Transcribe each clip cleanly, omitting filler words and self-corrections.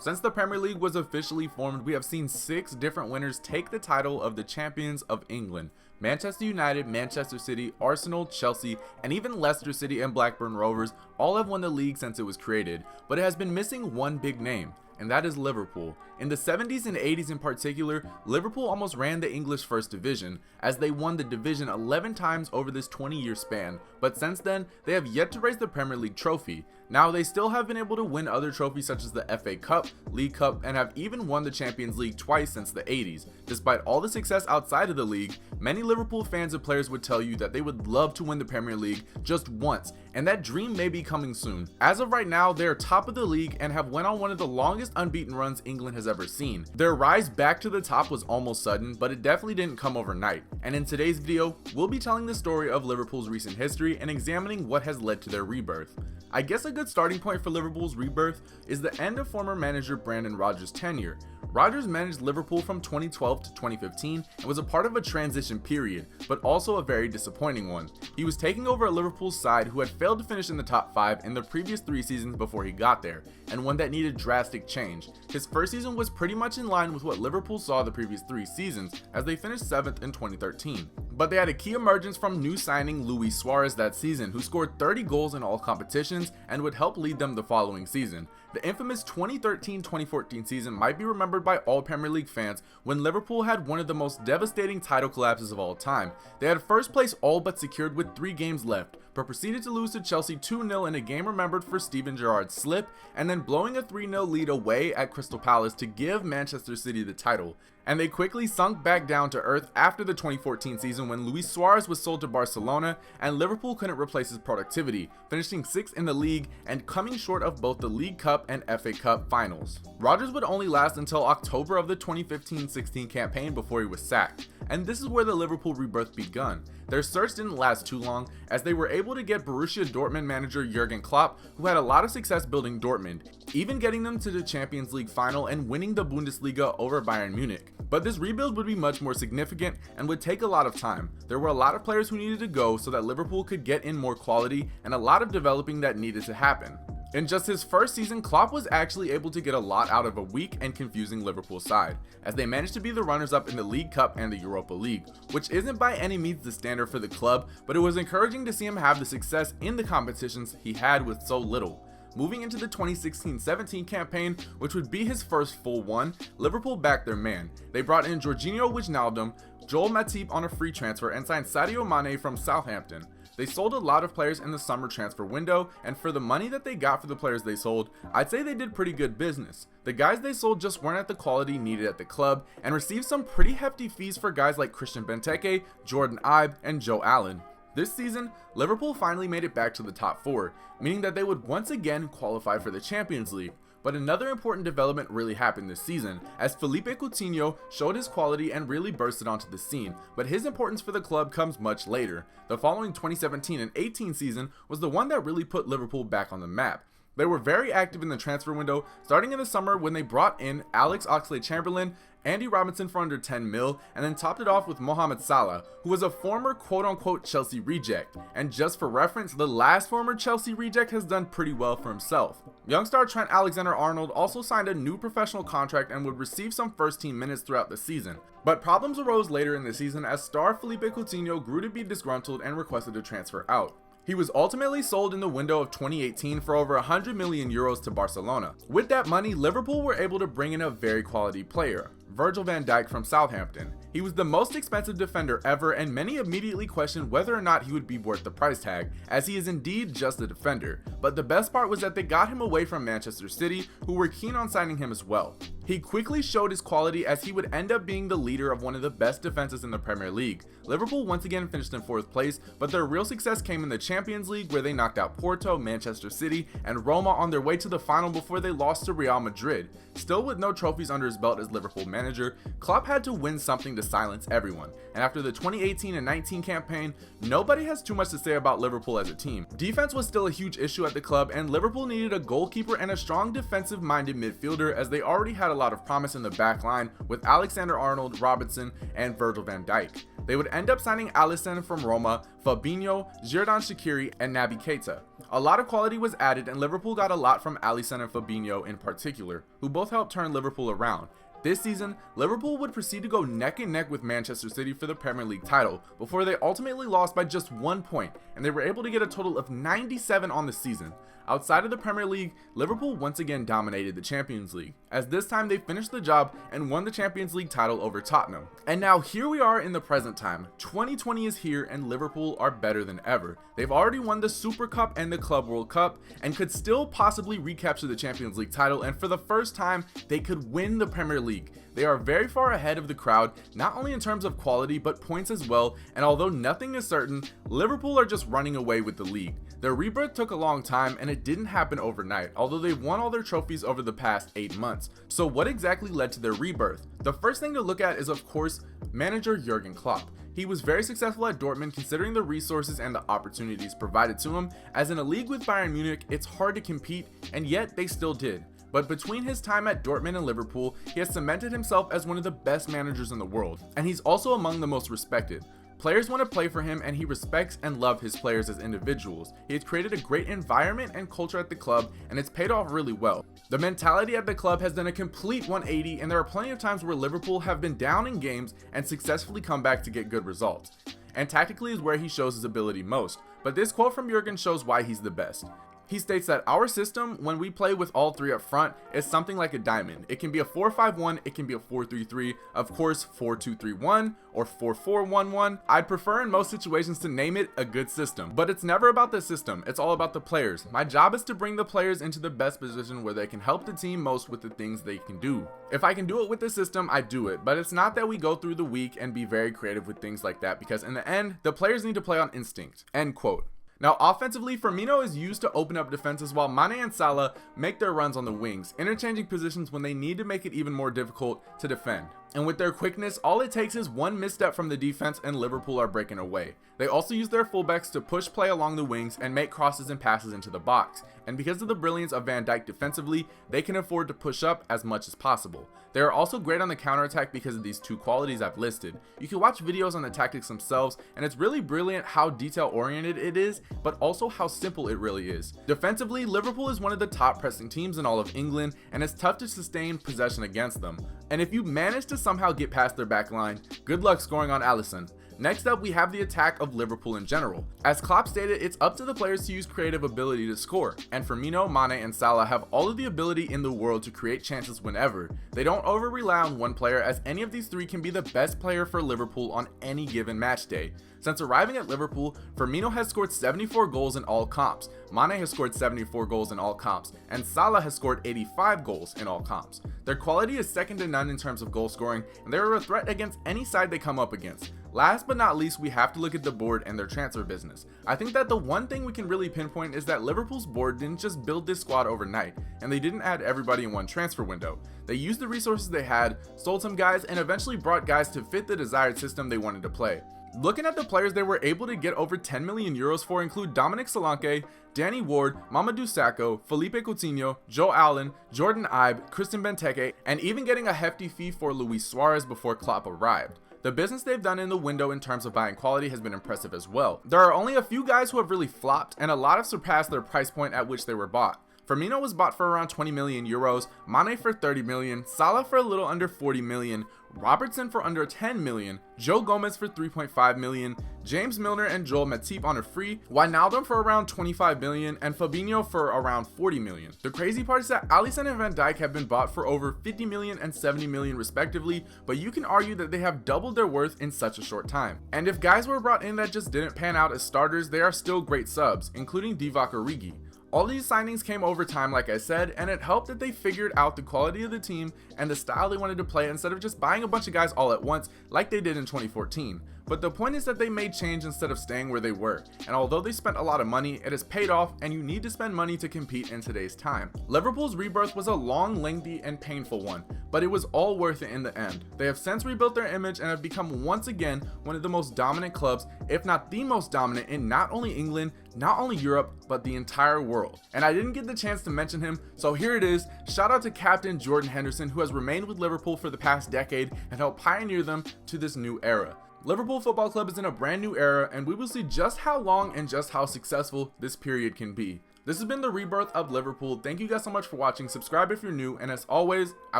Since the Premier League was officially formed, we have seen 6 different winners take the title of the champions of England. Manchester United, Manchester City, Arsenal, Chelsea, and even Leicester City and Blackburn Rovers all have won the league since it was created, but it has been missing one big name, and that is Liverpool. In the 70s and 80s in particular, Liverpool almost ran the English First Division, as they won the division 11 times over this 20-year span, but since then, they have yet to raise the Premier League trophy. Now, they still have been able to win other trophies such as the FA Cup, League Cup, and have even won the Champions League twice since the 80s. Despite all the success outside of the league, many Liverpool fans and players would tell you that they would love to win the Premier League just once, and that dream may be coming soon. As of right now, they are top of the league and have went on one of the longest unbeaten runs England has ever seen. Their rise back to the top was almost sudden, but it definitely didn't come overnight. And in today's video, we'll be telling the story of Liverpool's recent history and examining what has led to their rebirth. I guess a good starting point for Liverpool's rebirth is the end of former manager Brendan Rodgers' tenure. Rodgers managed Liverpool from 2012 to 2015 and was a part of a transition period, but also a very disappointing one. He was taking over a Liverpool side who had failed to finish in the top 5 in the previous 3 seasons before he got there, and one that needed drastic change. His first season was pretty much in line with what Liverpool saw the previous 3 seasons, as they finished 7th in 2013. But they had a key emergence from new signing Luis Suarez that season, who scored 30 goals in all competitions and would help lead them the following season. The infamous 2013-2014 season might be remembered by all Premier League fans when Liverpool had one of the most devastating title collapses of all time. They had first place all but secured with 3 games left, but proceeded to lose to Chelsea 2-0 in a game remembered for Steven Gerrard's slip, and then blowing a 3-0 lead away at Crystal Palace to give Manchester City the title. And they quickly sunk back down to earth after the 2014 season when Luis Suarez was sold to Barcelona and Liverpool couldn't replace his productivity, finishing 6th in the league and coming short of both the League Cup and FA Cup finals. Rodgers would only last until October of the 2015-16 campaign before he was sacked, and this is where the Liverpool rebirth begun. Their search didn't last too long, as they were able to get Borussia Dortmund manager Jurgen Klopp, who had a lot of success building Dortmund, even getting them to the Champions League final and winning the Bundesliga over Bayern Munich. But this rebuild would be much more significant and would take a lot of time. There were a lot of players who needed to go so that Liverpool could get in more quality, and a lot of developing that needed to happen. In just his first season, Klopp was actually able to get a lot out of a weak and confusing Liverpool side, as they managed to be the runners-up in the League Cup and the Europa League, which isn't by any means the standard for the club, but it was encouraging to see him have the success in the competitions he had with so little. Moving into the 2016-17 campaign, which would be his first full one, Liverpool backed their man. They brought in Jorginho Wijnaldum, Joel Matip on a free transfer, and signed Sadio Mane from Southampton. They sold a lot of players in the summer transfer window, and for the money that they got for the players they sold, I'd say they did pretty good business. The guys they sold just weren't at the quality needed at the club, and received some pretty hefty fees for guys like Christian Benteke, Jordan Ibe, and Joe Allen. This season, Liverpool finally made it back to the top 4, meaning that they would once again qualify for the Champions League. But another important development really happened this season, as Felipe Coutinho showed his quality and really bursted onto the scene, but his importance for the club comes much later. The following 2017 and 18 season was the one that really put Liverpool back on the map. They were very active in the transfer window, starting in the summer when they brought in Alex Oxlade-Chamberlain, Andy Robinson for under 10 mil, and then topped it off with Mohamed Salah, who was a former quote-unquote Chelsea reject. And just for reference, the last former Chelsea reject has done pretty well for himself. Young star Trent Alexander-Arnold also signed a new professional contract and would receive some first-team minutes throughout the season. But problems arose later in the season as star Felipe Coutinho grew to be disgruntled and requested a transfer out. He was ultimately sold in the window of 2018 for over 100 million euros to Barcelona. With that money, Liverpool were able to bring in a very quality player, Virgil Van Djik from Southampton. He was the most expensive defender ever, and many immediately questioned whether or not he would be worth the price tag, as he is indeed just a defender. But the best part was that they got him away from Manchester City, who were keen on signing him as well. He quickly showed his quality as he would end up being the leader of one of the best defenses in the Premier League. Liverpool once again finished in 4th place, but their real success came in the Champions League, where they knocked out Porto, Manchester City, and Roma on their way to the final before they lost to Real Madrid. Still with no trophies under his belt as Liverpool manager, Klopp had to win something to silence everyone, and after the 2018 and 19 campaign, nobody has too much to say about Liverpool as a team. Defense was still a huge issue at the club, and Liverpool needed a goalkeeper and a strong defensive-minded midfielder, as they already had a lot of promise in the back line with Alexander-Arnold, Robinson, and Virgil van Dijk. They would end up signing Alisson from Roma, Fabinho, Xherdan Shaqiri, and Naby Keita. A lot of quality was added, and Liverpool got a lot from Alisson and Fabinho in particular, who both helped turn Liverpool around. This season, Liverpool would proceed to go neck and neck with Manchester City for the Premier League title, before they ultimately lost by just 1 point, and they were able to get a total of 97 on the season. Outside of the Premier League, Liverpool once again dominated the Champions League, as this time they finished the job and won the Champions League title over Tottenham. And now here we are in the present time. 2020 is here and Liverpool are better than ever. They've already won the Super Cup and the Club World Cup, and could still possibly recapture the Champions League title, and for the first time, they could win the Premier League. They are very far ahead of the crowd, not only in terms of quality, but points as well, and although nothing is certain, Liverpool are just running away with the league. Their rebirth took a long time, and it didn't happen overnight, although they've won all their trophies over the past 8 months. So what exactly led to their rebirth? The first thing to look at is, of course, manager Jurgen Klopp. He was very successful at Dortmund considering the resources and the opportunities provided to him, as in a league with Bayern Munich, it's hard to compete, and yet they still did. But between his time at Dortmund and Liverpool, he has cemented himself as one of the best managers in the world, and he's also among the most respected. Players want to play for him, and he respects and loves his players as individuals. He has created a great environment and culture at the club, and it's paid off really well. The mentality at the club has done a complete 180, and there are plenty of times where Liverpool have been down in games and successfully come back to get good results. And tactically is where he shows his ability most, but this quote from Jurgen shows why he's the best. He states that our system, when we play with all three up front, is something like a diamond. It can be a 4-5-1, it can be a 4-3-3, of course 4-2-3-1 or 4-4-1-1. I'd prefer in most situations to name it a good system, but it's never about the system, it's all about the players. My job is to bring the players into the best position where they can help the team most with the things they can do. If I can do it with the system, I do it, but it's not that we go through the week and be very creative with things like that, because in the end, the players need to play on instinct. End quote. Now offensively, Firmino is used to open up defenses while Mane and Salah make their runs on the wings, interchanging positions when they need to make it even more difficult to defend. And with their quickness, all it takes is one misstep from the defense and Liverpool are breaking away. They also use their fullbacks to push play along the wings and make crosses and passes into the box. And because of the brilliance of Van Djik defensively, they can afford to push up as much as possible. They are also great on the counterattack because of these two qualities I've listed. You can watch videos on the tactics themselves, and it's really brilliant how detail oriented it is, but also how simple it really is. Defensively, Liverpool is one of the top pressing teams in all of England, and it's tough to sustain possession against them. And if you manage to somehow get past their back line, good luck scoring on Alisson. Next up, we have the attack of Liverpool in general. As Klopp stated, it's up to the players to use creative ability to score, and Firmino, Mane, and Salah have all of the ability in the world to create chances whenever. They don't over rely on one player, as any of these three can be the best player for Liverpool on any given match day. Since arriving at Liverpool, Firmino has scored 74 goals in all comps, Mane has scored 74 goals in all comps, and Salah has scored 85 goals in all comps. Their quality is second to none in terms of goal scoring, and they are a threat against any side they come up against. Last but not least, we have to look at the board and their transfer business. I think that the one thing we can really pinpoint is that Liverpool's board didn't just build this squad overnight, and they didn't add everybody in one transfer window. They used the resources they had, sold some guys, and eventually brought guys to fit the desired system they wanted to play. Looking at the players they were able to get over 10 million euros for include Dominic Solanke, Danny Ward, Mamadou Sakho, Felipe Coutinho, Joe Allen, Jordan Ibe, Christian Benteke, and even getting a hefty fee for Luis Suarez before Klopp arrived. The business they've done in the window in terms of buying quality has been impressive as well. There are only a few guys who have really flopped, and a lot have surpassed their price point at which they were bought. Firmino was bought for around 20 million euros, Mane for 30 million, Salah for a little under 40 million, Robertson for under 10 million, Joe Gomez for 3.5 million, James Milner and Joel Matip on a free, Wijnaldum for around 25 million, and Fabinho for around 40 million. The crazy part is that Alisson and Van Dijk have been bought for over 50 million and 70 million respectively, but you can argue that they have doubled their worth in such a short time. And if guys were brought in that just didn't pan out as starters, they are still great subs, including Divock Origi. All these signings came over time, like I said, and it helped that they figured out the quality of the team and the style they wanted to play instead of just buying a bunch of guys all at once like they did in 2014. But the point is that they made change instead of staying where they were, and although they spent a lot of money, it has paid off, and you need to spend money to compete in today's time. Liverpool's rebirth was a long, lengthy, and painful one, but it was all worth it in the end. They have since rebuilt their image and have become once again one of the most dominant clubs, if not the most dominant in not only England, not only Europe, but the entire world. And I didn't get the chance to mention him, so here it is. Shout out to Captain Jordan Henderson, who has remained with Liverpool for the past decade and helped pioneer them to this new era. Liverpool Football Club is in a brand new era, and we will see just how long and just how successful this period can be. This has been the Rebirth of Liverpool. Thank you guys so much for watching. Subscribe if you're new, and as always, I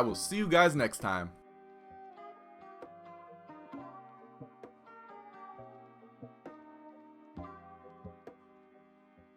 will see you guys next time.